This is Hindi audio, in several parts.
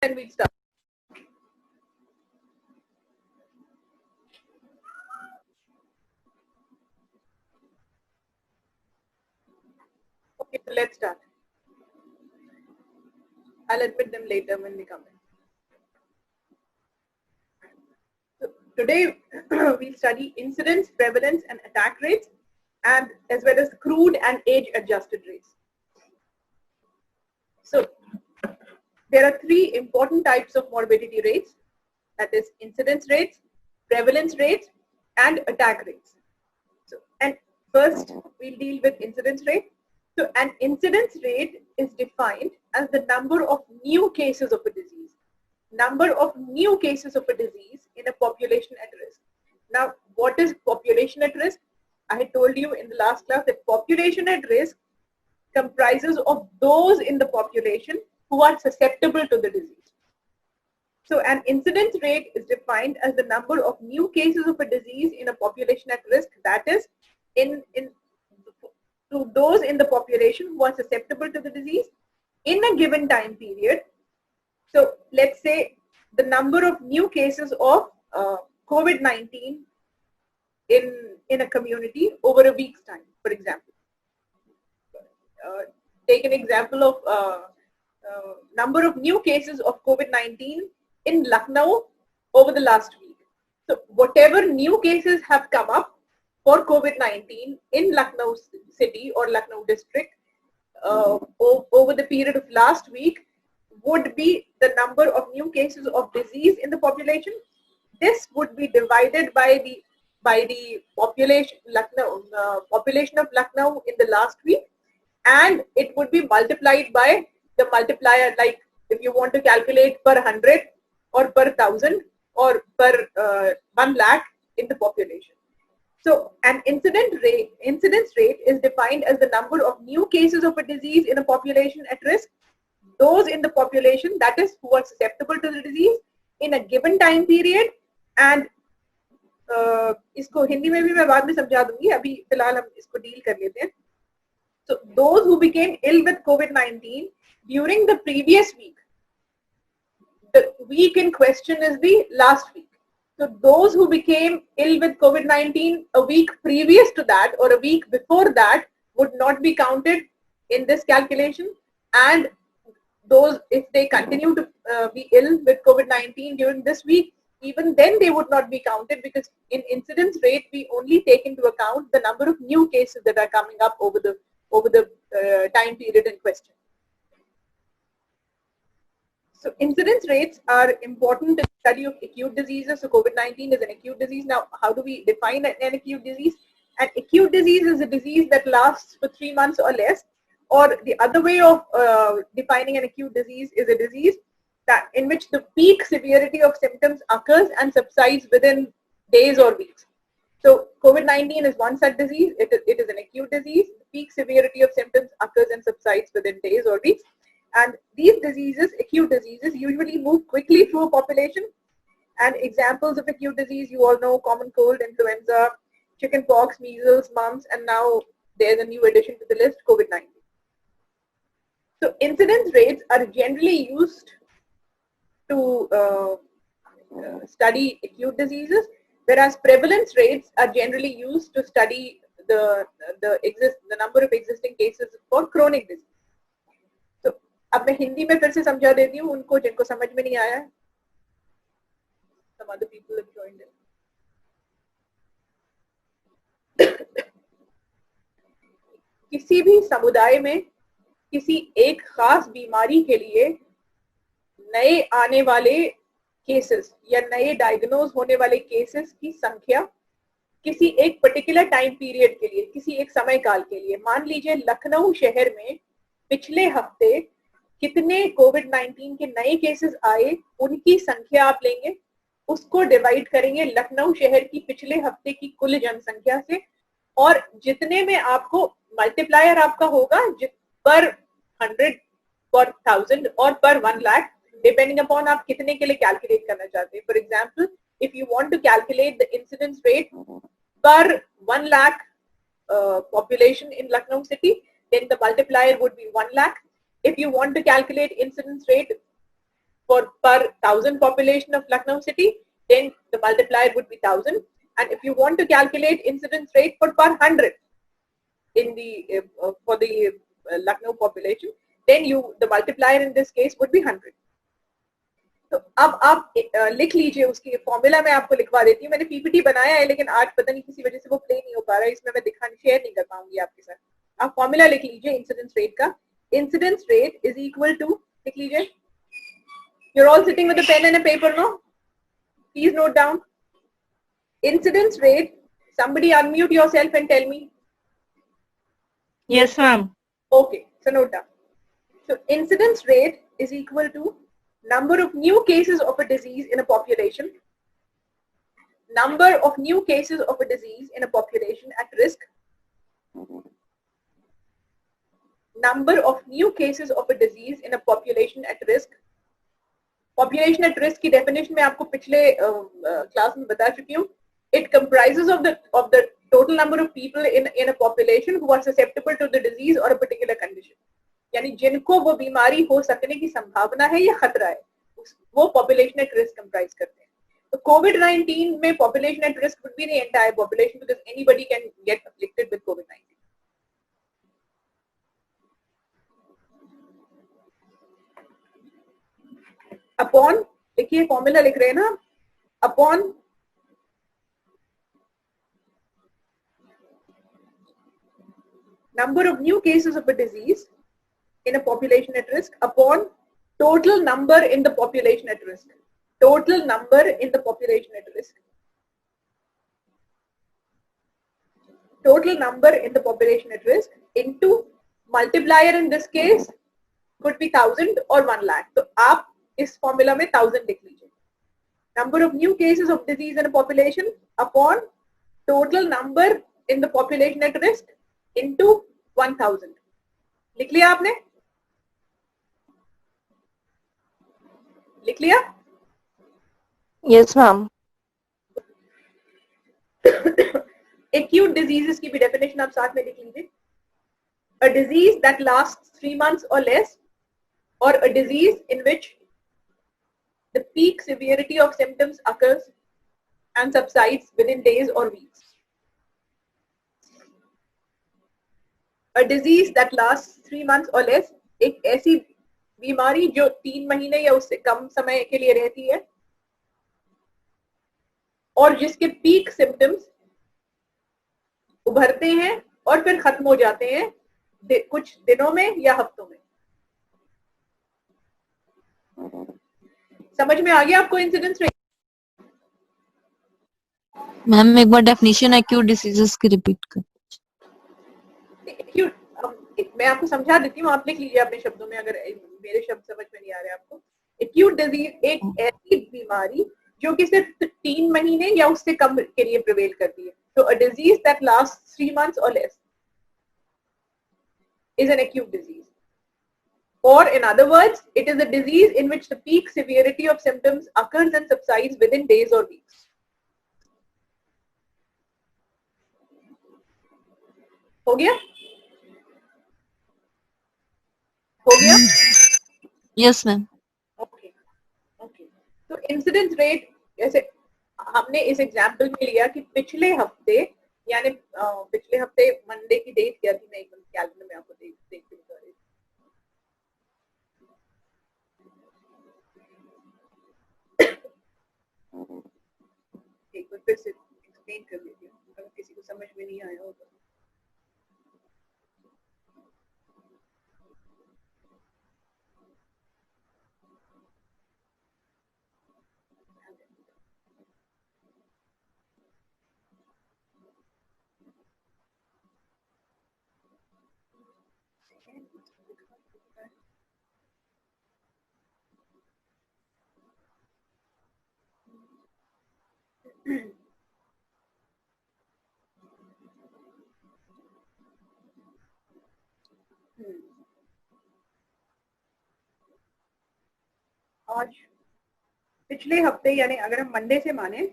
and we'll start. Okay, so let's start. I'll admit them later when they come in. So today we'll study incidence, prevalence, and attack rates, and as well as crude and age-adjusted rates. So there are three important types of morbidity rates, that is incidence rates, prevalence rates, and attack rates. So, and first we'll deal with incidence rate. So an incidence rate is defined as the number of new cases of a disease. Number of new cases of a disease in a population at risk. Now, what is population at risk? I had told you in the last class that population at risk comprises of those in the population who are susceptible to the disease. So an incidence rate is defined as the number of new cases of a disease in a population at risk, that is, to those in the population who are susceptible to the disease in a given time period. So let's say the number of new cases of COVID-19 in a community over a week's time, for example. Take an example of number of new cases of COVID-19 in Lucknow over the last week. So whatever new cases have come up for COVID-19 in Lucknow city or Lucknow district over the period of last week would be the number of new cases of disease in the population. This would be divided by the population population of Lucknow in the last week, and it would be multiplied by the multiplier, like if you want to calculate per 100 or per 1000 or per 1 lakh in the population. So an incidence rate is defined as the number of new cases of a disease in a population at risk, those in the population, that is, who are susceptible to the disease in a given time period. And इसको हिंदी में भी मैं बाद में समझा दूंगी, अभी फिलहाल हम इसको डील कर लेते हैं. So those who became ill with COVID-19 during the previous week, the week in question is the last week. So those who became ill with COVID-19 a week previous to that or a week before that would not be counted in this calculation, and those, if they continue to be ill with COVID-19 during this week, even then they would not be counted, because in incidence rate we only take into account the number of new cases that are coming up over the time period in question. So incidence rates are important in the study of acute diseases. So COVID-19 is an acute disease. Now, how do we define an acute disease? An acute disease is a disease that lasts for 3 months or less, or the other way of defining an acute disease is a disease that in which the peak severity of symptoms occurs and subsides within days or weeks. So COVID-19 is one such disease. It is an acute disease. The peak severity of symptoms occurs and subsides within days or weeks. And these diseases, acute diseases, usually move quickly through a population. And examples of acute disease, you all know: common cold, influenza, chickenpox, measles, mumps, and now there's a new addition to the list, COVID-19. So incidence rates are generally used to study acute diseases, whereas prevalence rates are generally used to study the number of existing cases for chronic disease. So अब मैं हिंदी में फिर से समझा देती हूँ उनको जिनको समझ में नहीं आया. Some other people have joined in. किसी भी समुदाय में किसी एक खास बीमारी के लिए नए आने वाले केसेस या नए डायग्नोज होने वाले केसेस की संख्या किसी एक पर्टिकुलर टाइम पीरियड के लिए, किसी एक समय काल के लिए, मान लीजिए लखनऊ शहर में पिछले हफ्ते कितने कोविड-19 के नए केसेस आए, उनकी संख्या आप लेंगे, उसको डिवाइड करेंगे लखनऊ शहर की पिछले हफ्ते की कुल जनसंख्या से, और जितने में आपको मल्टीप्लायर आपका होगा पर 100, पर 1000 और पर 1 लाख, डिपेंडिंग अपॉन आप कितने के लिए कैलकुलेट करना चाहते हैं. For example, if you want to calculate the incidence rate per 1 lakh population in Lucknow city, then the multiplier would be 1 lakh. If you want to calculate incidence rate for per 1,000 population of Lucknow city, then the multiplier would be 1,000. And if you want to calculate incidence rate for per 100 in the for the Lucknow population, then the multiplier in this case would be 100. तो अब आप लिख लीजिए उसकी फॉर्मूला मैं आपको लिखवा देती हूँ. मैंने पीपीटी बनाया है लेकिन आज पता नहीं किसी वजह से वो प्ले नहीं हो पा रहा है, इसमें मैं शेयर नहीं कर पाऊंगी आपके साथ. आप फॉर्मूला लिख लीजिए इंसिडेंस रेट का. Incidence rate is equal to, लिख लीजिए. You are all sitting with a pen and a paper, no? Please note down. Incidence rate, somebody unmute yourself and tell me. Yes, ma'am. Okay, so note down. So incidence rate is equal to number of new cases of a disease in a population, number of new cases of a disease in a population at risk, number of new cases of a disease in a population at risk. Population at risk की definition मैं आपको पिछले class में बता चुकी हूँ. It comprises of the total number of people in a population who are susceptible to the disease or a particular condition. यानी जिनको वो बीमारी हो सकने की संभावना है या खतरा है, वो population at risk comprise करते हैं. तो COVID-19 में population at risk would be the entire population because anybody can get afflicted with COVID-19. Upon, देखिए फॉर्मूला लिख रहे हैं ना, upon number of new cases of a disease in a population at risk upon total number in the population at risk. Total number in the population at risk. Total number in the population at risk into multiplier in this case could be 1,000 or 1 lakh. तो आप इस फॉर्मूला में 1,000 लिख लीजिए. Number of new cases of disease in a population upon total number in the population at risk into 1,000. लिख लिया आपने? लिख लिया? Yes, ma'am. Acute diseases की भी definition आप साथ में लिख लीजिए. A disease that lasts 3 months or less, or a disease in which the peak severity of symptoms occurs and subsides within days or weeks. A disease that lasts 3 months or less, एक ऐसी बीमारी जो 3 महीने या उससे कम समय के लिए रहती है और जिसके पीक सिम्टम्स उभरते हैं और फिर खत्म हो जाते हैं कुछ दिनों में या हफ्तों में. समझ में आ गया आपको इंसिडेंस रेट? मैम एक बार डेफिनेशन एक्यूट डिसीजेस की रिपीट कर. एक्यूट मैं आपको समझा देती हूँ, आप लिख लीजिए अपने शब्दों में अगर मेरे शब्द समझ में नहीं आ रहे आपको. एक्यूट डिजीज एक ऐसी बीमारी जो कि सिर्फ 3 महीने या उससे कम के लिए प्रिवेल करती है. So a disease that lasts 3 months or less is an acute disease. Or in other words, it is a disease in which the peak severity of symptoms occurs and subsides within days or weeks. हो गया? हो गया? Yes, ma'am. Okay. Okay. तो इंसिडेंस रेट जैसे हमने इस एग्जाम्पल में लिया कि पिछले हफ्ते यानी पिछले हफ्ते मंडे की डेट क्या थी, मैं एकदम कैलेंडर में आपको देख एक बार फिर से एक्सप्लेन कर देती हूँ अगर किसी को समझ में नहीं आया हो तो. आज पिछले हफ्ते यानी अगर हम मंडे से माने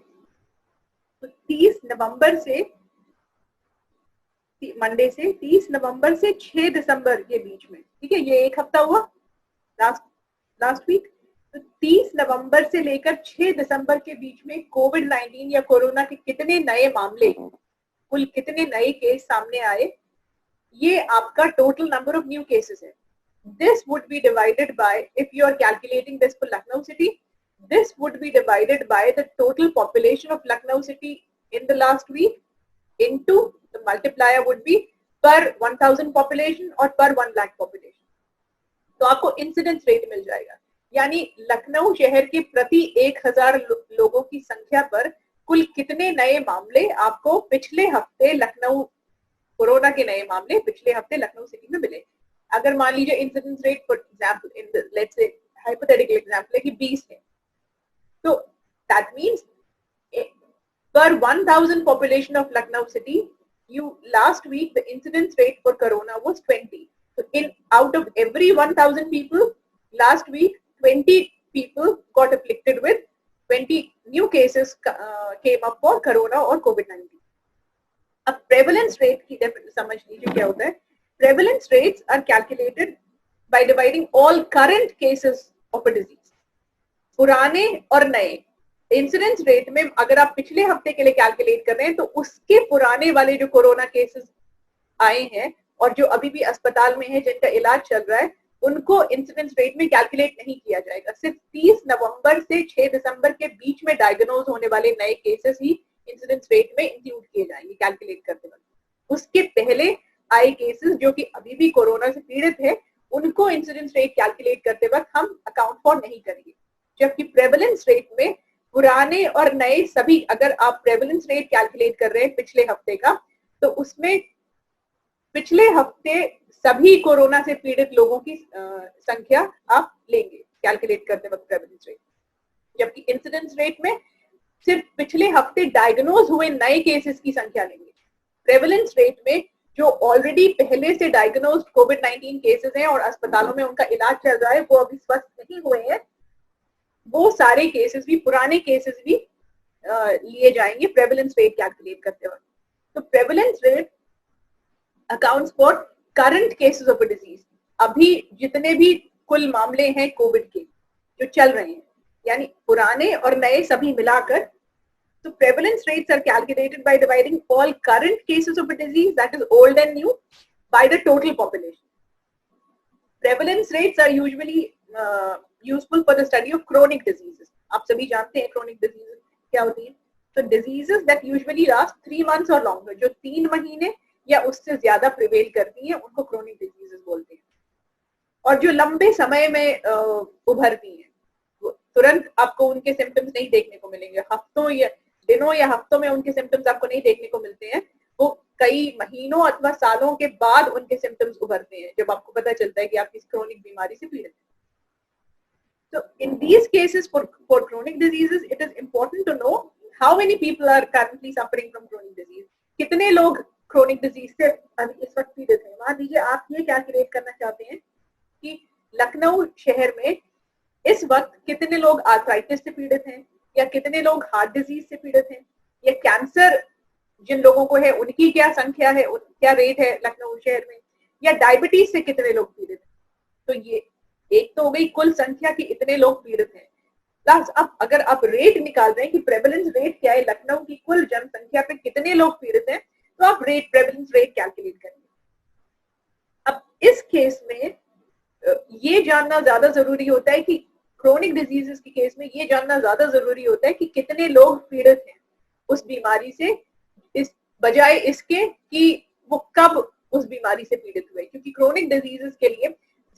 तो 30 नवंबर से मंडे से 30 नवंबर से 6 दिसंबर के बीच में, ठीक है, ये एक हफ्ता हुआ लास्ट वीक. तो 30 नवंबर से लेकर 6 दिसंबर के बीच में कोविड-19 या कोरोना के कितने नए मामले, कुल कितने नए केस सामने आए, ये आपका total number of new cases है. This would be divided by, if you are calculating this for Lucknow city, this would be divided by the total population of Lucknow city in the last week into the multiplier would be per 1000 population or per 1 lakh population. तो आपको इंसिडेंस रेट मिल जाएगा. यानी लखनऊ शहर के प्रति 1000 लोगों की संख्या पर कुल कितने नए मामले आपको पिछले हफ्ते लखनऊ, कोरोना के नए मामले पिछले हफ्ते लखनऊ सिटी में मिले. अगर मान लीजिए incidence rate for example in the let's say hypothetical example है कि 20 है, तो that means per 1000 population of Lucknow city, last week the incidence rate for corona was 20. So in out of every 1000 people last week 20 people got afflicted with 20 new cases came up for corona or COVID-19. अब prevalence rate की समझ लीजिए क्या होता है. Prevalence rates are calculated by dividing all current cases of a disease. पुराने और नए इंसिडेंस रेट में अगर आप पिछले हफ्ते के लिए कैलकुलेट कर रहे हैं तो उसके पुराने वाले जो कोरोना केसेस आए हैं और जो अभी भी अस्पताल में है जिनका इलाज चल रहा है उनको इंसिडेंस रेट में कैलकुलेट नहीं किया जाएगा. सिर्फ 30 नवंबर से 6 दिसंबर के बीच में डायग्नोज होने वाले नए केसेस ही इंसिडेंस रेट में इंक्लूड किए जाएंगे कैलकुलेट करते वक्त. उसके पहले आए केसेस जो कि अभी भी कोरोना से पीड़ित है उनको इंसिडेंस रेट कैलकुलेट करते वक्त हम अकाउंट फॉर नहीं करेंगे. जबकि प्रेवलेंस रेट में पुराने और नए सभी, अगर आप प्रेवलेंस रेट कैलकुलेट कर रहे हैं पिछले हफ्ते का, तो उसमें पिछले हफ्ते सभी कोरोना से पीड़ित लोगों की संख्या आप लेंगे कैलकुलेट करते वक्त प्रेवलेंस रेट. जबकि इंसिडेंस रेट में सिर्फ पिछले हफ्ते डायग्नोज हुए नए केसेस की संख्या लेंगे. प्रेवलेंस रेट में जो ऑलरेडी पहले से डायग्नोज कोविड-19 केसेस हैं और अस्पतालों में उनका इलाज चल रहा है, वो अभी स्वस्थ नहीं हुए हैं, वो सारे केसेस भी, पुराने केसेस भी लिए जाएंगे प्रेवलेंस रेट कैलकुलेट करते वक्त. तो prevalence rate accounts for current cases of a disease. अभी जितने भी कुल मामले हैं कोविड के जो चल रहे हैं, यानी पुराने और नए सभी मिलाकर. So prevalence rates are calculated by dividing all current cases of a disease, that is old and new, by the total population. Prevalence rates are usually useful for the study of chronic diseases. आप सभी जानते हैं chronic diseases क्या होती हैं. So diseases that usually last 3 months or longer, जो 3 महीने या उससे ज्यादा प्रिवेल करती हैं उनको chronic diseases बोलते हैं. और जो लंबे समय में उभरती हैं, तुरंत आपको उनके सिम्टम्स नहीं देखने को मिलेंगे. हफ्तों या दिनों या हफ्तों में उनके सिम्टम्स आपको नहीं देखने को मिलते हैं. वो कई महीनों अथवा सालों के बाद उनके सिम्टम्स उभरते हैं जब आपको पता चलता है कि आप किसी क्रोनिक बीमारी से पीड़ित हैं. So in these cases for chronic diseases, it is important to know how many people are currently suffering from chronic disease. कितने लोग chronic disease से इस वक्त पीड़ित हैं. मान लीजिए आप ये कैलकुलेट करना चाहते हैं कि लखनऊ शहर में इस वक्त कितने लोग आर्थराइटिस से पीड़ित हैं, या कितने लोग हार्ट डिजीज से पीड़ित हैं, या कैंसर जिन लोगों को है उनकी क्या संख्या है, क्या रेट है लखनऊ शहर में, या डायबिटीज से कितने लोग पीड़ित हैं. तो ये एक तो हो गई कुल संख्या कि इतने लोग पीड़ित हैं. प्लस अब अगर आप रेट निकाल रहे हैं कि प्रेवलेंस रेट क्या है, लखनऊ की कुल जनसंख्या पे कितने लोग पीड़ित हैं, तो आप प्रेवलेंस रेट कैलकुलेट करेंगे. अब इस केस में ये जानना ज्यादा जरूरी होता है कि क्रोनिक डिजीजेस के केस में ये जानना ज्यादा जरूरी होता है कि कितने लोग पीड़ित हैं उस बीमारी से, इस बजाय इसके कि वो कब उस बीमारी से पीड़ित हुए. क्योंकि क्रोनिक डिजीजेस के लिए,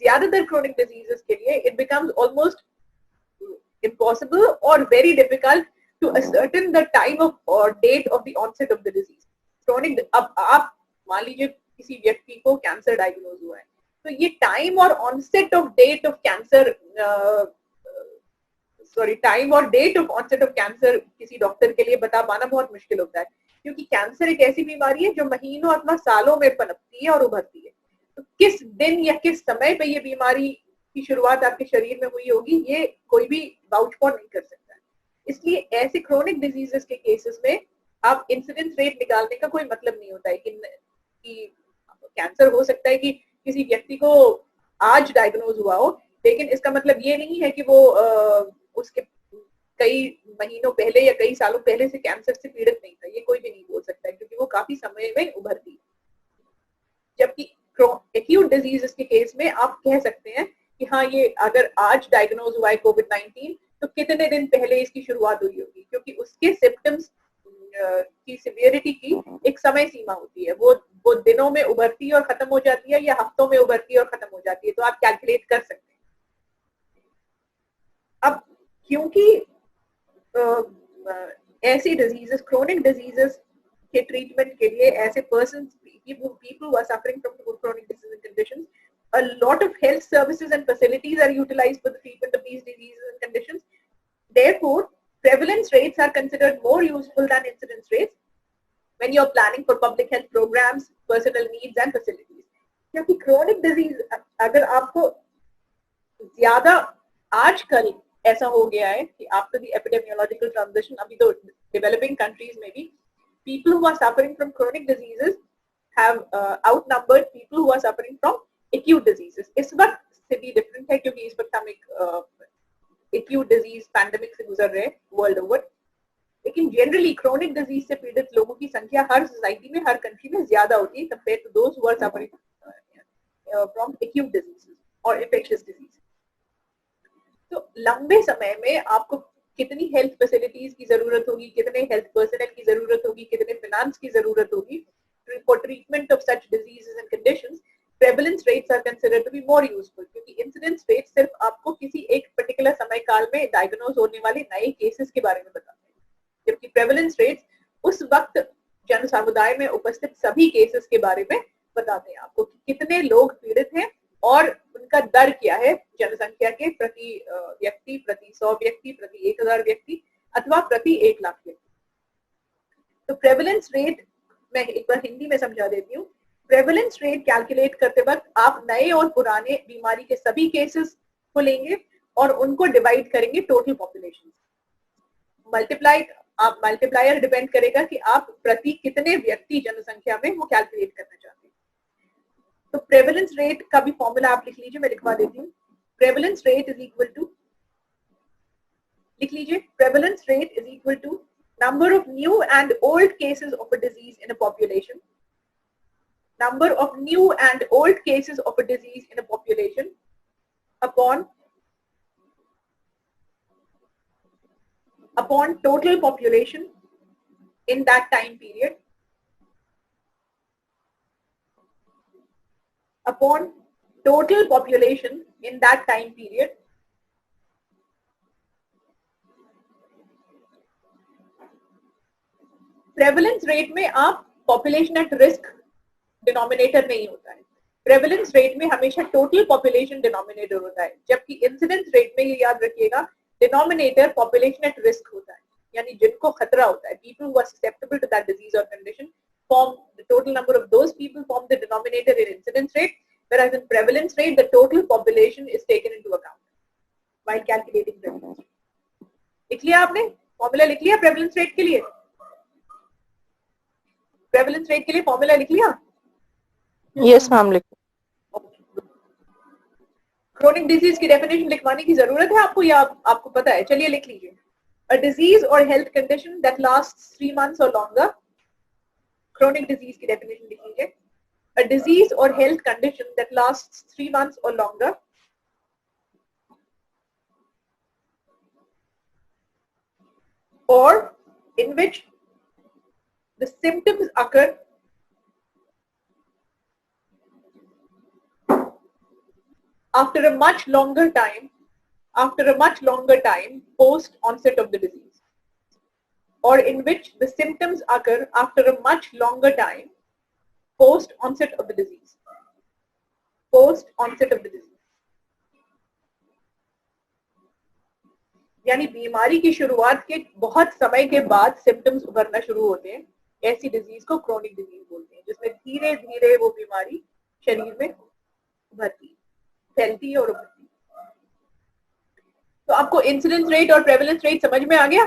ज्यादातर क्रोनिक डिजीजेस के लिए, इट बिकम्स ऑलमोस्ट इम्पॉसिबल और very difficult to ascertain the time of और date of the onset of the disease. Chronic, अब आप मान लीजिए किसी व्यक्ति को कैंसर डायग्नोज हुआ है, तो ये टाइम और onset of date of cancer time और date of onset of cancer किसी डॉक्टर के लिए बता पाना बहुत मुश्किल होता है. क्योंकि कैंसर एक ऐसी बीमारी है जो महीनों अथवा सालों में पनपती है और उभरती है. तो किस दिन या किस समय पे ये बीमारी की शुरुआत आपके शरीर में हुई होगी, ये कोई भी वाउच फॉर नहीं कर सकता. इसलिए ऐसे क्रोनिक डिजीजेस के केसेस में आप इंसिडेंस रेट निकालने का कोई मतलब नहीं होता है कि कैंसर हो सकता है कि किसी व्यक्ति को आज डायग्नोज हुआ हो, लेकिन इसका मतलब ये नहीं है कि वो उसके कई महीनों पहले या कई सालों पहले से कैंसर से पीड़ित नहीं था, ये कोई भी नहीं बोल सकता है, क्योंकि वो काफी समय में उभरती। जबकि एक्यूट डिजीज के केस में आप कह सकते हैं कि हाँ, ये अगर आज डायग्नोज हुआ है कोविड-19 तो कितने दिन पहले इसकी शुरुआत हुई होगी, क्योंकि उसके सिम्टम्स की सिवियरिटी की एक समय सीमा होती है। वो दिनों में उभरती है और खत्म हो जाती है, या हफ्तों में उभरती है और खत्म हो जाती है, तो आप कैलकुलेट कर सकते हैं। अब क्योंकि ऐसी डिजीजेस, क्रोनिक डिजीजेस के ट्रीटमेंट के लिए ऐसे person, people who are suffering from chronic diseases and conditions, a lot of health services and facilities are utilized for the treatment of these diseases and conditions. Therefore, prevalence rates are considered more useful than incidence rates when you're planning for public health programs, personal needs and facilities. क्योंकि chronic disease अगर आपको ज्यादा आजकल ऐसा हो गया है कि after the epidemiological transition, अभी तो developing countries में भी people who are suffering from chronic diseases have outnumbered people who are suffering from acute diseases. इस वक्त से भी different है, क्योंकि इस वक्त हम एक acute disease pandemic से गुजर रहे हैं world over. लेकिन generally chronic disease से पीड़ित लोगों की संख्या हर society में, हर country में ज्यादा होती है compared to those who are suffering from acute diseases or infectious diseases. तो लंबे समय में आपको कितनी हेल्थ फैसिलिटीज की जरूरत होगी, कितने हेल्थ पर्सनल की जरूरत होगी, कितने फाइनेंस की जरूरत होगी for treatment of such diseases and conditions, prevalence rates are considered to be more useful, क्योंकि incidence rates सिर्फ आपको किसी एक particular समय काल में डायग्नोज होने वाले नए केसेस के बारे में बताते हैं, जबकि prevalence rates उस वक्त जन समुदाय में उपस्थित सभी केसेस के बारे में बताते हैं आपको कि कितने लोग पीड़ित हैं और उनका दर क्या है जनसंख्या के प्रति व्यक्ति, प्रति 100 व्यक्ति, प्रति 1000 व्यक्ति अथवा प्रति 1 लाख व्यक्ति। तो प्रेवलेंस रेट मैं एक बार हिंदी में समझा देती हूँ। प्रेवलेंस रेट कैलकुलेट करते वक्त आप नए और पुराने बीमारी के सभी केसेस को लेंगे और उनको डिवाइड करेंगे टोटल पॉपुलेशन। मल्टीप्लायर डिपेंड करेगा कि आप प्रति कितने व्यक्ति जनसंख्या में वो कैलकुलेट करना चाहते हैं। तो प्रेवलेंस रेट का भी फॉर्मूला आप लिख लीजिए, मैं लिखवा देती हूँ। Prevalence rate is equal to, लिख लीजिए, prevalence rate is equal to number of new and old cases of a disease in a population, number of new and old cases of a disease in a population upon total population in that time period, upon total population in that time period, prevalence rate में आप पॉपुलेशन एट रिस्क डिनोमिनेटर नहीं होता है, प्रेवलेंस रेट में हमेशा टोटल पॉपुलेशन डिनोमिनेटर होता है, जबकि इंसिडेंस रेट में ये याद रखिएगा डिनोमिनेटर पॉपुलेशन एट रिस्क होता है, यानी जिनको खतरा होता है, people who are susceptible to that disease और condition form the total number of those people form the denominator in incidence rate, whereas in prevalence rate the total population is taken into account while calculating prevalence rate. लिख लिया आपने फॉर्मूला? लिख लिया प्रेवलेंस रेट के लिए? प्रेवलेंस रेट के लिए फॉर्मूला लिख लिया? यस मैम, लिख। क्रोनिक डिजीज की डेफिनेशन लिखवाने की जरूरत है आपको या आपको पता है? चलिए लिख लीजिए। A disease or health condition that lasts 3 months or longer. Chronic disease की डेफिनेशन लिख लीजिए। A disease or health condition that lasts 3 months or longer or in which the symptoms occur after a much longer time post onset of the disease, or in which the symptoms occur after a much longer time post onset of the disease. यानी बीमारी की शुरुआत के बहुत समय के बाद सिम्टम्स उभरना शुरू होते हैं, ऐसी डिजीज को क्रोनिक डिजीज बोलते हैं, जिसमें धीरे धीरे वो बीमारी शरीर में उभरती, फैलती और उभरती। तो आपको इंसिडेंस रेट और प्रेवलेंस रेट समझ में आ गया?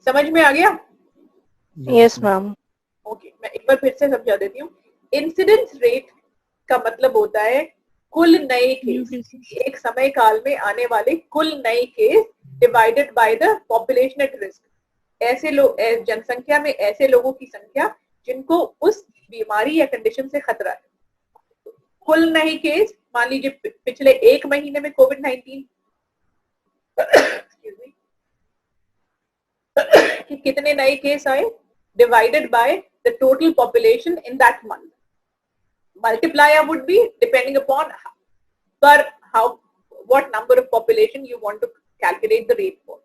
समझ में आ गया? Yes ma'am. ओके, मैं एक बार फिर से समझा देती हूँ। इंसिडेंस रेट का मतलब होता है कुल नए New केस, cases. एक समय काल में आने वाले कुल नए case divided by the population at risk, ऐसे लोग, जनसंख्या में ऐसे लोगों की संख्या जिनको उस बीमारी या कंडीशन से खतरा है। कुल नए केस, मान लीजिए पिछले एक महीने में कोविड-19 कि कितने नए केस आए, divided by the total population in that month. Multiplier would be depending upon what number of population you want to calculate the rate for.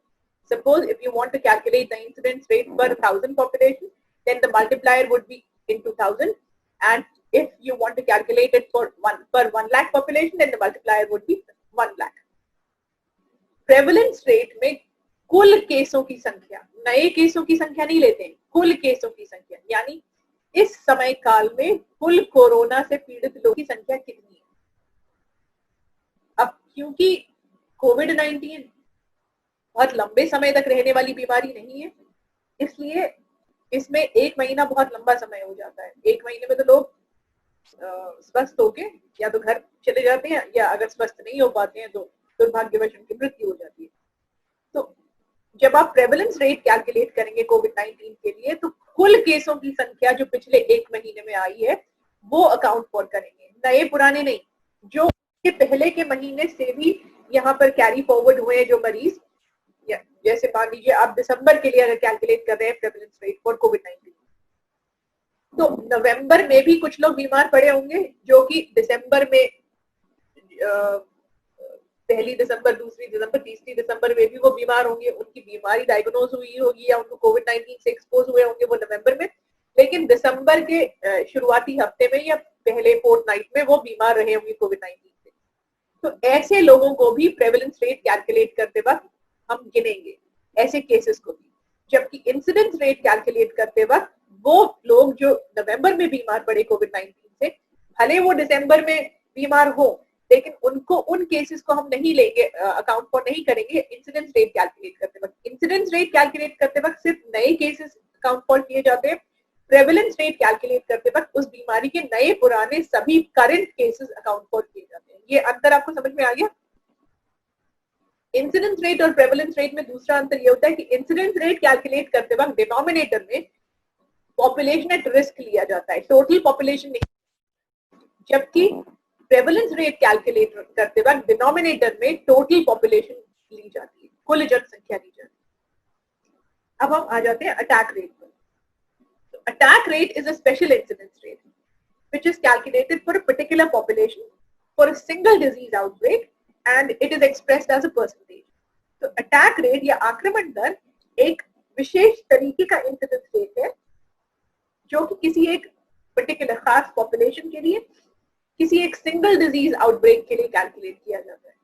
Suppose if you want to calculate the incidence rate per 1,000 population, then the multiplier would be into 1,000, and if you want to calculate it for per 1 lakh population, then the multiplier would be 1 lakh. Prevalence rate में कुल केसों की संख्या, नए केसों की संख्या नहीं लेते हैं, कुल केसों की संख्या, यानी इस समय काल में कुल कोरोना से पीड़ित लोगों की संख्या कितनी है. अब क्योंकि कोविड-19 बहुत लंबे समय तक रहने वाली बीमारी नहीं है, इसलिए इसमें एक महीना बहुत लंबा समय हो जाता है. एक महीने में तो लोग स्वस्थ होके या तो घर चले जाते हैं, या अगर स्वस्थ नहीं हो पाते हैं तो दुर्भाग्यवश उनकी मृत्यु हो जाती है. तो जब आप प्रेवलेंस रेट कैलकुलेट करेंगे कोविड-19 के लिए, तो कुल केसों की संख्या जो पिछले एक महीने में आई है वो अकाउंट फॉर करेंगे, नए पुराने नहीं, जो पहले के महीने से भी यहाँ पर कैरी फॉरवर्ड हुए जो मरीज, जैसे मान लीजिए आप दिसंबर के लिए अगर कैलकुलेट कर रहे हैं प्रेवलेंस रेट फॉर कोविड-19, तो नवंबर में भी कुछ लोग बीमार पड़े होंगे जो कि दिसंबर में पहली दिसंबर, दूसरी दिसंबर, तीसरी दिसंबर में भी वो बीमार होंगे, उनकी बीमारी डायग्नोज हुई होगी या उनको कोविड-19 से एक्सपोज हुए होंगे वो नवंबर में, लेकिन दिसंबर के शुरुआती हफ्ते में या पहले फोर्टनाइट में वो बीमार रहे होंगे कोविड-19 से. तो ऐसे लोगों को भी प्रेवलेंस रेट कैलकुलेट करते वक्त हम गिनेंगे, ऐसे केसेस को भी. जबकि इंसिडेंस रेट कैलकुलेट करते वक्त वो लोग जो नवंबर में बीमार पड़े कोविड-19 से, भले वो दिसंबर में बीमार हो, लेकिन उनको, उन केसेस को हम नहीं लेंगे, अकाउंट फॉर नहीं करेंगे इंसिडेंस रेट कैलकुलेट करते वक्त. इंसिडेंस रेट कैलकुलेट करते वक्त सिर्फ नए केसेस अकाउंट फॉर किए जाते हैं. प्रेवलेंस रेट कैलकुलेट करते वक्त उस बीमारी के नए पुराने सभी करंट केसेस अकाउंट फॉर किए जाते हैं. ये अंतर आपको समझ में आ गया? इंसिडेंस रेट और प्रेवलेंस रेट में दूसरा अंतर ये होता है कि इंसिडेंस रेट कैलकुलेट करते वक्त डिनोमिनेटर में पॉपुलेशन एट रिस्क लिया जाता है, टोटल पॉपुलेशन नहीं, जबकि प्रेवलेंस रेट कैलकुलेट करते वक्त डिनोमिनेटर में टोटल पॉपुलेशन ली जाती है, कुल जनसंख्या ली जाती है. अब हम आ जाते हैं अटैक रेट पर. Attack rate is a special incidence rate which is calculated for a particular population for a single disease outbreak and it is expressed as a percentage. तो attack rate या आक्रमण दर एक विशेष तरीके का इंसिडेंस रेट है जो कि किसी एक पर्टिकुलर खास पॉपुलेशन के लिए, किसी एक सिंगल डिजीज आउटब्रेक के लिए कैलकुलेट किया जाता है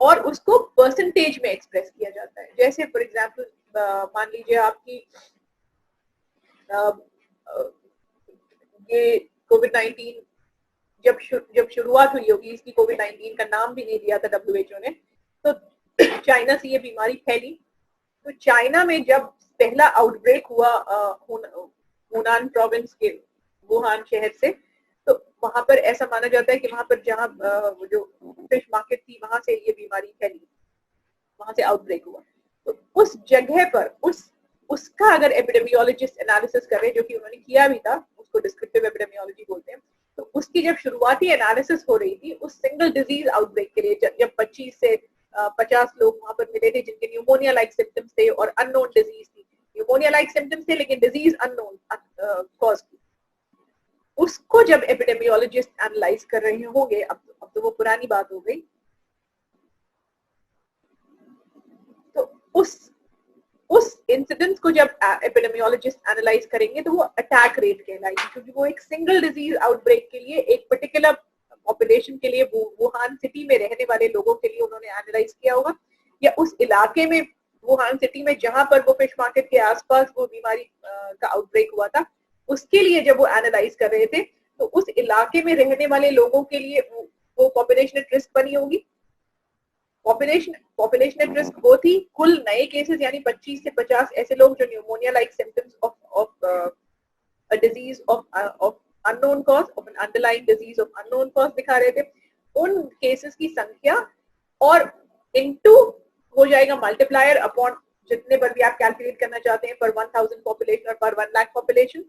और उसको परसेंटेज में एक्सप्रेस किया जाता है. जैसे फॉर एग्जांपल मान लीजिए आपकी ये कोविड-19 जब शुरुआत हुई होगी, इसकी कोविड-19 का नाम भी नहीं दिया था WHO ने, तो चाइना से ये बीमारी फैली. तो चाइना में जब पहला आउटब्रेक हुआ हुनान प्रोविंस के वुहान शहर से, तो वहां पर ऐसा माना जाता है कि वहां पर जहाँ जो फिश मार्केट थी वहां से ये बीमारी फैली, वहां से आउटब्रेक हुआ. तो उस जगह पर उसका अगर एपिडेमियोलॉजिस्ट एनालिसिस करे, जो कि उन्होंने किया भी था, उसको डिस्क्रिप्टिव एपिडेमियोलॉजी बोलते हैं, तो उसकी जब शुरुआती एनालिसिस हो रही थी उस सिंगल डिजीज आउटब्रेक के लिए, जब 25 से 50 लोग वहां पर मिले थे जिनके न्यूमोनिया लाइक सिम्टम्स थे और अननोन डिजीज थी, न्यूमोनिया लाइक सिम्टम्स थे लेकिन डिजीज अननोन कॉज की, उसको जब एपिडेमियोलॉजिस्ट एनालाइज कर रहे होंगे, अब तो वो पुरानी बात हो गई, तो उस इंसिडेंस को जब एपिडेमियोलॉजिस्ट एनालाइज करेंगे तो वो अटैक रेट कहलाएगी, क्योंकि वो एक सिंगल डिजीज आउटब्रेक के लिए एक पर्टिकुलर पॉपुलेशन के लिए, वुहान सिटी में रहने वाले लोगों के लिए उन्होंने एनालाइज किया होगा, या उस इलाके में वुहान सिटी में जहां पर वो फिश मार्केट के आसपास वो बीमारी का आउटब्रेक हुआ था, उसके लिए जब वो एनालाइज कर रहे थे तो उस इलाके में रहने वाले लोगों के लिए वो पॉपुलेशन एट रिस्क बनी होगी. पॉपुलेशन एट रिस्क वो थी कुल नए केसेस, यानी 25 से 50 ऐसे लोग जो pneumonia like symptoms of a disease of unknown cause of N underlying disease of unknown cause दिखा रहे थे, उन केसेस की संख्या और इनटू हो जाएगा मल्टीप्लायर अपॉन जितने पर भी आप कैलकुलेट करना चाहते हैं पर 1000 पॉपुलेशन और पर 1 लाख पॉपुलेशन,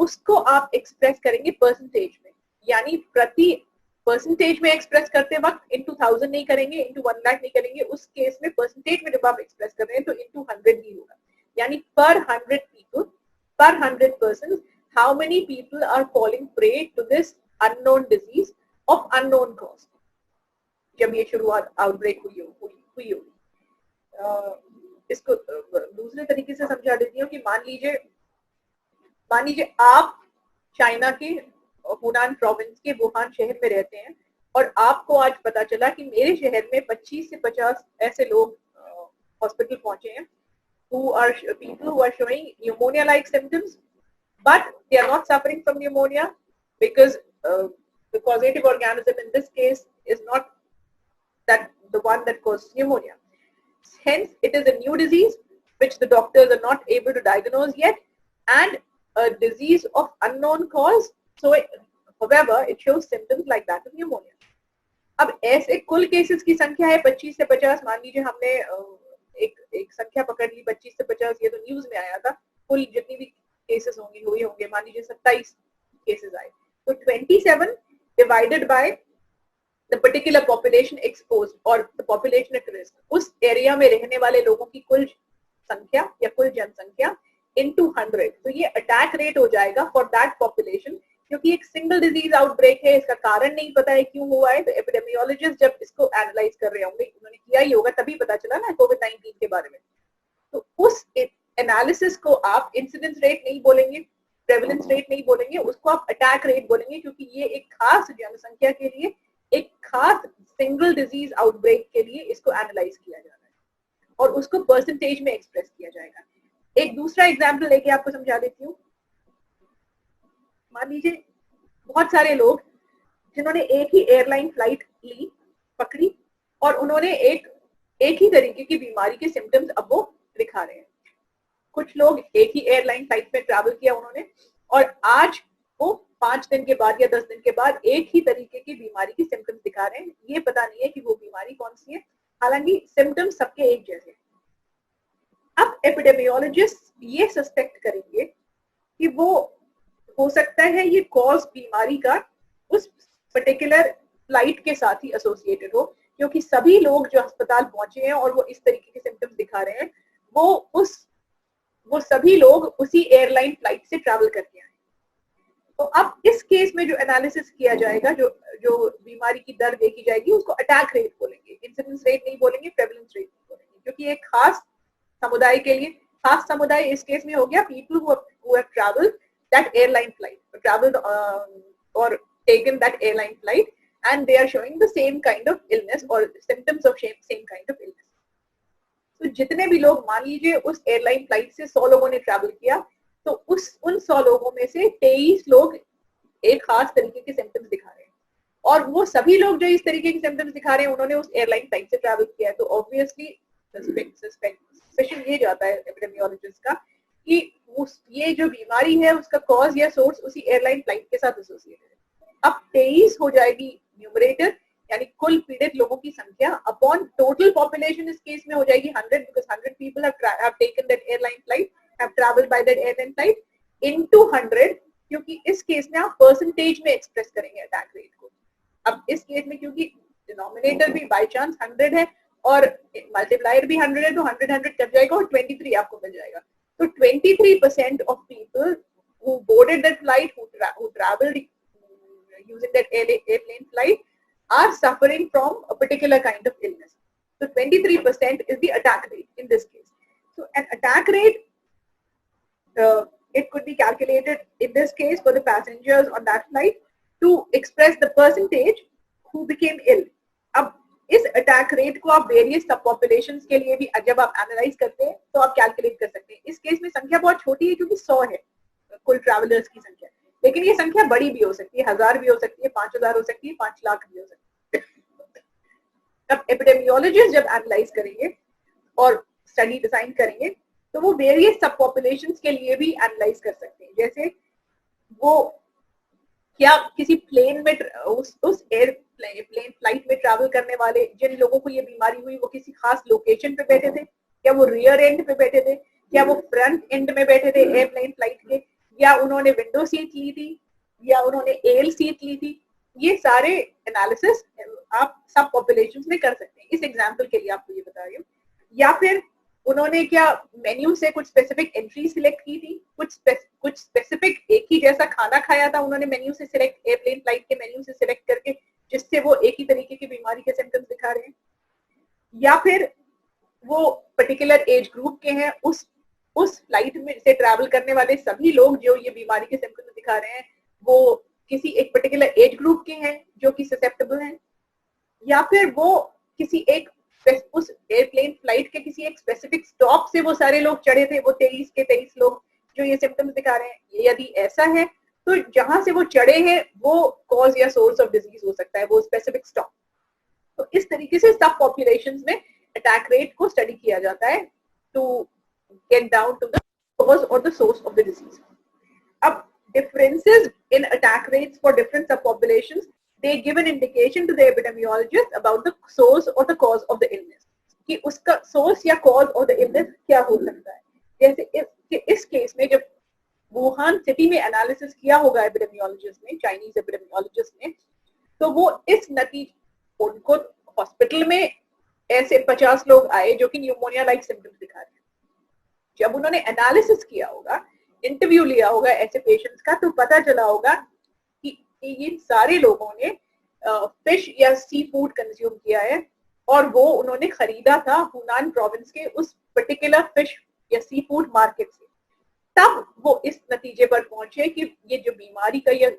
उसको आप एक्सप्रेस करेंगे परसेंटेज में, यानी प्रति परसेंटेज में एक्सप्रेस करते वक्त इनटू 1000 नहीं करेंगे, इनटू 1 लाख नहीं करेंगे, उस केस में परसेंटेज में जब आप एक्सप्रेस कर रहे हैं तो इनटू 100 ही होगा, यानी पर 100 people, per 100 person, how many people are falling prey to this unknown disease of unknown cause, जब ये शुरुआत आउटब्रेक हुई होगी। इसको दूसरे तरीके से समझा देती हूँ कि मान लीजिए आप चाइना के हुनान प्रोविंस के वुहान शहर में रहते हैं और आपको आज पता चला कि मेरे शहर में 25 से 50 ऐसे लोग हॉस्पिटल पहुंचे हैं people who are showing pneumonia like symptoms, but they are not suffering from pneumonia because the causative organism in this case is not that the one that causes pneumonia. Hence, it is a new disease which the doctors are not able to diagnose yet, and a disease of unknown cause. So, however, it shows symptoms like that of pneumonia. अब ऐसे कुल केसेस की संख्या है 25 से 50, मान लीजिए हमने एक संख्या पकड़ ली 25 से 50, ये तो न्यूज में आया था, कुल जितनी भी केसेस हुए होंगे मान लीजिए 27 केसेस आए, तो 27 divided by the particular population exposed or the population at risk, उस एरिया में रहने वाले लोगों की कुल संख्या या कुल जनसंख्या into 100, तो ये अटैक रेट हो जाएगा फॉर दैट पॉपुलेशन, क्योंकि एक सिंगल डिजीज आउटब्रेक है, इसका कारण नहीं पता है क्यों हुआ है, तो एपिडेमियोलॉजिस्ट जब इसको एनालाइज कर रहे होंगे, उन्होंने किया ही होगा तभी पता चला ना कोविड-19 के बारे में, तो उस एनालिसिस को आप इंसिडेंस रेट नहीं बोलेंगे, प्रेवलेंस रेट नहीं बोलेंगे, उसको आप अटैक रेट बोलेंगे, क्योंकि ये एक खास जनसंख्या के लिए एक खास सिंगल डिजीज आउटब्रेक के लिए इसको एनालाइज किया जा रहा है और उसको परसेंटेज में एक्सप्रेस किया जाएगा। एक दूसरा एग्जांपल लेके आपको समझा देती हूँ। मान लीजिए बहुत सारे लोग जिन्होंने एक ही एयरलाइन फ्लाइट ली, पकड़ी, और उन्होंने एक ही तरीके की बीमारी के सिम्टम्स अब वो दिखा रहे हैं। कुछ लोग एक ही एयरलाइन फ्लाइट में ट्रैवल किया उन्होंने, और आज वो 5 दिन के बाद या 10 दिन के बाद एक ही तरीके की बीमारी की सिम्टम्स दिखा रहे हैं। ये पता नहीं है कि वो बीमारी कौन सी है, हालांकि सिम्टम्स सबके एक जैसे। अब एपिडेमियोलॉजिस्ट ये सस्पेक्ट करेंगे कि वो हो सकता है ये कॉज बीमारी का उस पर्टिकुलर फ्लाइट के साथ ही एसोसिएटेड हो, क्योंकि सभी लोग जो अस्पताल पहुंचे हैं और वो इस तरीके के सिम्टम्स दिखा रहे हैं, वो सभी लोग उसी एयरलाइन फ्लाइट से ट्रैवल करके आए। तो अब इस केस में जो एनालिसिस किया जाएगा, जो बीमारी की दर देखी जाएगी, उसको अटैक रेट बोलेंगे, इंसिडेंस रेट नहीं बोलेंगे, प्रेवलेंस रेट नहीं बोलेंगे, क्योंकि एक खास समुदाय के लिए, खास समुदाय इस केस में हो गया people who have travelled that airline flight, travelled और taken that airline flight, and they are showing the same kind of illness or symptoms of same kind of illness. तो जितने भी लोग, मान लीजिए उस एयरलाइन फ्लाइट से 100 लोगों ने ट्रैवल किया, तो उन 100 लोगों में से 23 लोग एक खास तरीके के सिम्टम्स दिखा रहे हैं, और वो सभी लोग जो इस तरीके के सिम्टम्स दिखा रहे हैं उन्होंने उस एयरलाइन फ्लाइट से ट्रैवल किया है। तो ऑब्वियसली सस्पेक्शन ये जाता है एपिडेमियोलॉजिस्ट का कि ये जो बीमारी है उसका कॉज या सोर्स उसी एयरलाइन फ्लाइट के साथ एसोसिएटेड है। अब 23 हो जाएगी न्यूमरेटर, यानी कुल पीड़ित लोगों की संख्या, अपॉन टोटल पॉपुलेशन इस केस में हो जाएगी 100, because 100 people have taken that airline flight, have traveled by that airline flight, into 100, क्योंकि इस केस में आप परसेंटेज में एक्सप्रेस करेंगे अटैक रेट को। अब इस केस में क्योंकि डिनोमिनेटर भी बाय चांस 100 है और मल्टीप्लायर भी 100 है, तो 100 कट जाएगा और 23 आपको मिल जाएगा। तो 23% of people who boarded that flight, who traveled using that airplane flight, are suffering from a particular kind of illness. So 23% is the attack rate in this case. So an attack rate, it could be calculated in this case for the passengers on that flight to express the percentage who became ill. अब इस अटैक रेट को आप वेरियस सब पॉपुलेशंस के लिए भी जब आप एनालाइज करते हैं तो आप कैलकुलेट कर सकते हैं। इस केस में संख्या बहुत छोटी है क्योंकि 100 है कुल ट्रैवलर्स की संख्या, लेकिन ये संख्या बड़ी भी हो सकती है, 1000 भी हो सकती है, 5000 हो सकती है, 5 लाख भी हो सकती है। अब एपिडेमियोलॉजिस्ट जब एनालाइज करेंगे और स्टडी डिजाइन करेंगे तो वो वेरियस सब पॉपुलेशंस के लिए भी एनालाइज कर सकते हैं। जैसे वो क्या किसी प्लेन में उस प्लेन फ्लाइट में ट्रैवल करने वाले जिन लोगों को ये बीमारी हुई वो किसी खास लोकेशन पे बैठे थे? क्या वो रियर एंड पे बैठे थे? क्या वो फ्रंट एंड में बैठे थे एयरप्लेन फ्लाइट के? या उन्होंने विंडो सीट ली थी? या उन्होंने एल सीट ली थी? ये सारे एनालिसिस आप सब पॉपुलेशन में कर सकते हैं. इस एग्जाम्पल के लिए आपको ये बता रही हूँ. या फिर उन्होंने क्या मेन्यू से कुछ स्पेसिफिक एंट्री सिलेक्ट की थी, कुछ स्पेसिफिक एक ही जैसा खाना खाया था उन्होंने मेन्यू से सिलेक्ट, एयरप्लेन फ्लाइट के मेन्यू से सिलेक्ट करके, जिससे वो एक ही तरीके की बीमारी के सिम्टम्स दिखा रहे हैं. या फिर वो पर्टिकुलर एज ग्रुप के हैं, उस फ्लाइट में से ट्रैवल करने वाले सभी लोग जो ये बीमारी के सिम्टम्स दिखा रहे हैं वो किसी एक पर्टिकुलर एज ग्रुप के हैं जो कि ससेप्टेबल हैं. या फिर वो किसी एक उस एयरप्लेन फ्लाइट के किसी एक स्पेसिफिक स्टॉप से वो सारे लोग चढ़े थे, वो 23 के 23 लोग जो ये सिम्टम्स दिखा रहे हैं. यदि ऐसा है तो जहां से वो चढ़े हैं वो कॉज या सोर्स ऑफ डिजीज हो सकता है, वो स्पेसिफिक स्टॉप. तो इस तरीके से सब पॉपुलेशंस में अटैक रेट को स्टडी किया जाता है to get down to the cause और the source of the disease. अब differences in attack rates for different subpopulations, they give an indication to the epidemiologist about the source or the cause of the illness. कि उसका source या cause of the illness क्या हो सकता है. जैसे इस केस में जब वुहान सिटी में एनालिसिस किया होगा एपिडेमियोलॉजिस्ट ने, चाइनीज एपिडेमियोलॉजिस्ट ने, तो वो इस नतीजे, उनको हॉस्पिटल में ऐसे 50 लोग आए जो कि न्यूमोनिया लाइक सिम्टम्स दिखा रहे हैं. जब उन्होंने एनालिसिस किया होगा, इंटरव्यू लिया होगा ऐसे पेशेंट्स का, तो पता चला होगा कि ये सारे लोगों ने फिश या सी फूड कंज्यूम किया है और वो उन्होंने खरीदा था हुनान प्रोविंस के उस पर्टिकुलर फिश या सी फूड मार्केट से. तब वो इस नतीजे पर पहुंचे कि ये जो बीमारी का ये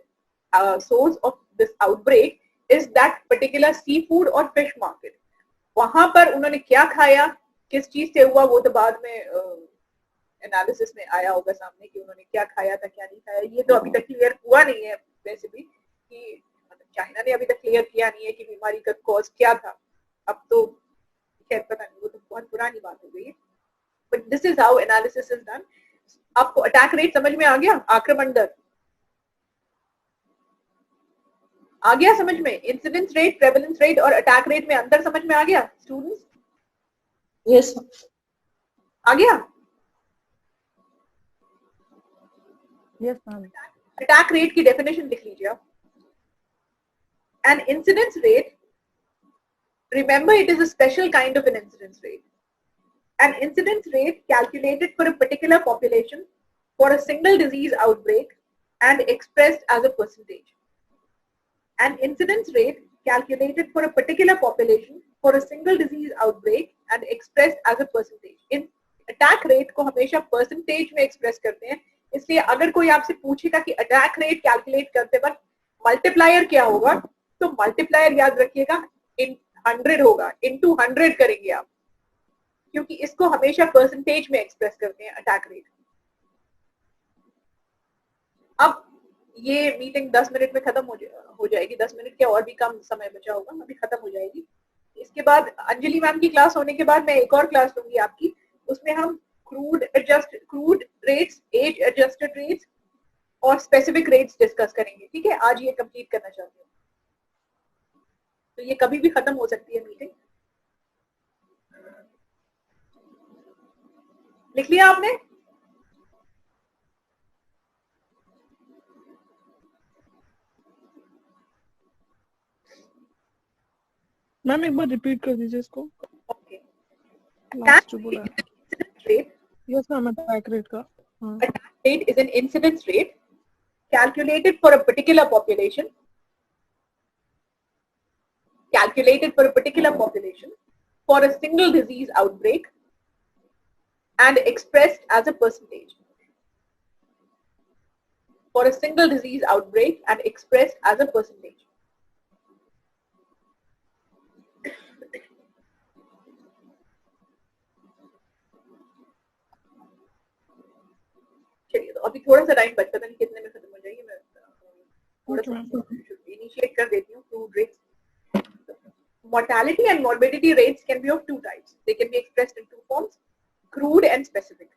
source of this outbreak is that particular sea food और फिश मार्केट. वहां पर उन्होंने क्या खाया, किस चीज से हुआ, वो तो बाद में एनालिसिस में आया होगा सामने कि उन्होंने क्या खाया था क्या नहीं खाया. ये तो अभी तक क्लियर हुआ नहीं है वैसे भी, कि चाइना ने अभी तक क्लियर किया नहीं है कि बीमारी का कॉज क्या था. अब तो खैर पता नहीं, वो तो बहुत पुरानी बात हो गई है. But this is how analysis is done. आपको अटैक रेट समझ में आ गया? आक्रमण दर आ गया समझ में? इंसिडेंस रेट, प्रेवलेंस रेट और अटैक रेट में अंतर समझ में आ गया स्टूडेंट्स? यस आ गया? Yes ma'am. अटैक रेट की डेफिनेशन लिख लीजिए आप. An incidence rate, remember it is a special kind of an incidence rate. An incidence rate calculated for a particular population for a single disease outbreak and expressed as a percentage. An incidence rate calculated for a particular population for a single disease outbreak and expressed as a percentage. In attack rate को हमेशा percentage में express करते हैं. इसलिए अगर कोई आपसे पूछेगा कि अटैक रेट कैलकुलेट करते वक्त मल्टीप्लायर क्या होगा, तो मल्टीप्लायर याद रखिएगा इन 100 होगा, इनटू 100 करेंगे आप, क्योंकि इसको हमेशा परसेंटेज में एक्सप्रेस करते हैं अटैक रेट. अब ये मीटिंग 10 मिनट में खत्म हो जाएगी. 10 मिनट के और भी कम समय बचा होगा, अभी खत्म हो जाएगी. इसके बाद अंजलि मैम की क्लास होने के बाद मैं एक और क्लास लूंगी आपकी, उसमें हम crude rates, age adjusted rates और स्पेसिफिक रेट्स डिस्कस करेंगे. ठीक है, आज ये कंप्लीट करना चाहती हूँ, तो ये कभी भी खत्म हो सकती है मीटिंग. लिख लिया आपने? मैम एक बार रिपीट कर दीजिए इसको. ओके. लास्ट जो बोला. Rate, yes ma'am, attack rate का. attack rate is an incidence rate calculated for a particular population for a single disease outbreak and expressed as a percentage. For a single disease outbreak and expressed as a percentage. चलिए, तो अभी थोड़ा सा टाइम बचता, नहीं कितने में खत्म हो जाएगी. मैं थोड़ा सा इनिशिएट कर देती हूँ. Crude rates. Mortality and morbidity rates can be of two types. They can be expressed in two forms: crude and specific.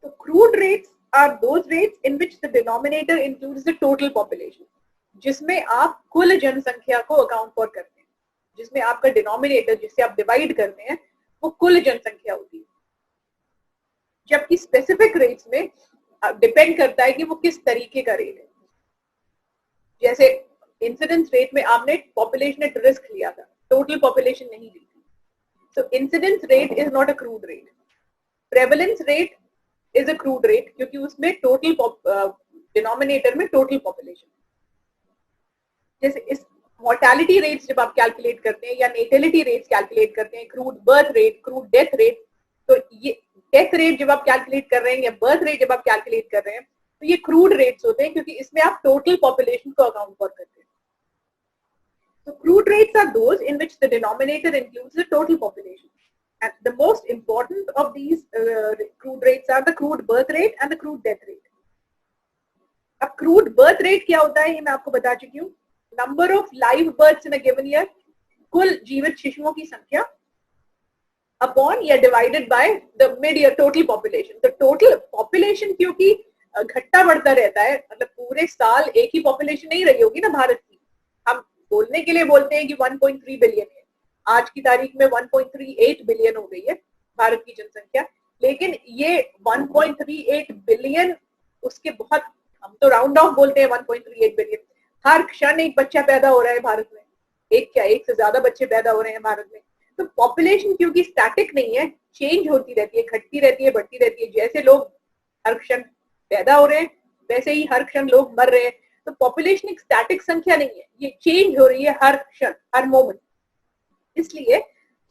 So crude rates are those rates in which the denominator includes the total population, जिसमें आप कुल जनसंख्या को अकाउंट फॉर करते हैं, जिसमें आपका डिनोमिनेटर जिससे आप डिवाइड करते हैं वो कुल जनसंख्या होती है, जबकि स्पेसिफिक रेट्स में डिपेंड करता है कि वो किस तरीके का रेट है. जैसे इंसिडेंस रेट में आपने पॉपुलेशन एट रिस्क लिया था, टोटल पॉपुलेशन नहीं ली थी. So incidence rate is not a crude rate. Prevalence rate is a crude rate क्योंकि उसमें टोटल डिनोमिनेटर में टोटल पॉपुलेशन. जैसे इस मोर्टेलिटी रेट्स जब आप कैलकुलेट करते हैं या नेटेलिटी रेट्स कैलकुलेट करते हैं, crude birth rate, crude death rate, तो ये डेथ रेट जब आप कैलकुलेट कर रहे हैं या बर्थ रेट जब आप कैलकुलेट कर रहे हैं तो ये क्रूड रेट्स होते हैं क्योंकि इसमें आप टोटल पॉपुलेशन को अकाउंट फॉर करते हैं. So crude rates are those in which the denominator includes the total population. And the most important of these crude rates are the crude birth rate and the crude death rate. अब crude birth rate क्या होता है ये मैं आपको बता चुकी हूँ. Number of live births in a given year, कुल जीवित शिशुओं की संख्या upon या divided by the mid-year total population. तो total population क्योंकि घटता बढ़ता रहता है, मतलब पूरे साल एक ही पॉपुलेशन नहीं रही होगी ना भारत की. हम बोलने के लिए बोलते हैं कि 1.3 बिलियन है, आज की तारीख में 1.38 बिलियन हो गई है भारत की जनसंख्या, लेकिन ये 1.38 बिलियन उसके बहुत, हम तो राउंड ऑफ बोलते हैं 1.38 बिलियन. हर क्षण एक बच्चा पैदा हो रहा है भारत में, एक क्या एक से ज्यादा बच्चे पैदा हो रहे हैं भारत में. तो पॉपुलेशन क्योंकि स्टैटिक नहीं है, चेंज होती रहती है, घटती रहती है, बढ़ती रहती है. जैसे लोग हर क्षण पैदा हो रहे हैं वैसे ही हर क्षण लोग मर रहे हैं. तो पॉपुलेशन एक स्टैटिक संख्या नहीं है, ये चेंज हो रही है हर क्षण, हर मोमेंट. इसलिए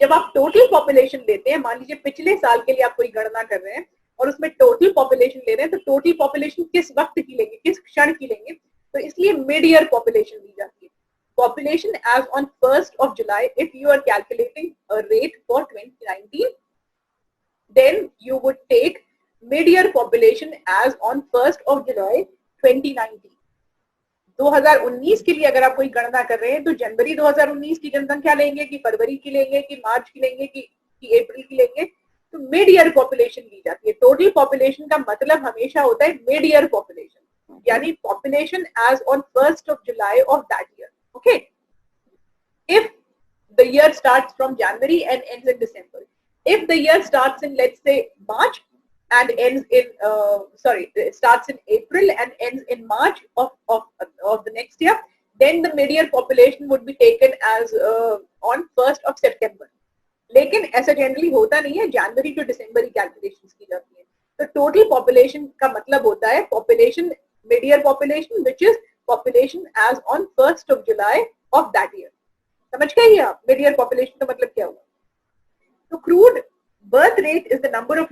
जब आप टोटल पॉपुलेशन लेते हैं, मान लीजिए पिछले साल के लिए आप कोई गणना कर रहे हैं और उसमें टोटल पॉपुलेशन ले रहे हैं, तो टोटल पॉपुलेशन किस वक्त की लेंगे, किस क्षण की लेंगे, तो इसलिए मिड ईयर पॉपुलेशन ली जाती है. Population age on 1st of July, if you are calculating a rate for 2019, then you would take mid-year population as on 1st of July 2019. 2019 के लिए अगर आप कोई गणना कर रहे हैं तो जनवरी 2019 की जनसंख्या लेंगे कि फरवरी की लेंगे कि मार्च की लेंगे कि अप्रैल की लेंगे, तो मिड ईयर पॉपुलेशन ली जाती है. टोटल पॉपुलेशन का मतलब हमेशा होता है मिड ईयर पॉपुलेशन, यानी population age on 1st of July of that year. Okay, if the year starts from January and ends in December, if the year starts in, let's say, March and ends in starts in April and ends in March of the next year, then the mid-year population would be taken as on 1st of September. लेकिन ऐसा जनरली होता नहीं है, जनवरी टू दिसंबर ही कैलकुलेशंस की जाती है. तो टोटल पॉपुलेशन का मतलब होता है population, mid-year population, which is population as on 1st of July of that year. समझ गए आप mid-year population का मतलब क्या हुआ? तो crude birth rate is the number of